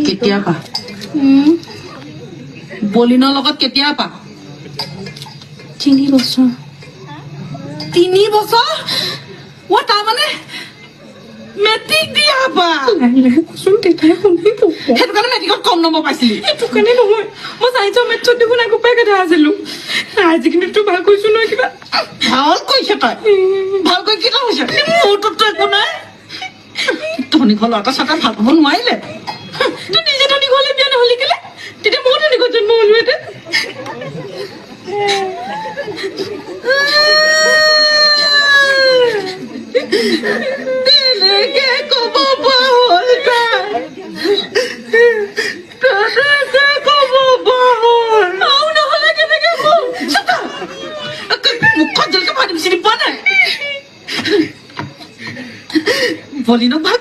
কেতিয়াবা বলিনৰ লগত কেতিয়াবা 3 বছৰ 3 বছৰ ও তাৰমানে মেট্ৰিক দিয়া বা কচোন তেতিয়াই শুনিব সেইটো কাৰণে মেট্ৰিকত কম নম্বৰ পাইছিলি এইটো কাৰণে নহয় মই চাইন্সৰ মেথছত দেখোন আগৰ পৰাই কথা আছিলো আজি কিন্তু তোৰ ভাল কৈছো নহয় কিবা ভাল কৈছে তই ভালকৈ কি কৈছে মোৰটোতো একো নাই ধনী ঘৰ ল'ৰা চাটা ভাল পাব নোৱাৰিলে তোৰ নিজে ধনী ঘৰলৈ বিয়া নহলি কেলে তেতিয়া মই ধনী ঘৰত জন্ম হলোহেঁতেন তেনেকে ক'ব পৰা হ'ল তেনেকে ক'ব পৰা হ'ল নহ'লে কেনেকে কম মুখখন জলকে ভাত চিনি পোৱা নাই বলিনক ভাল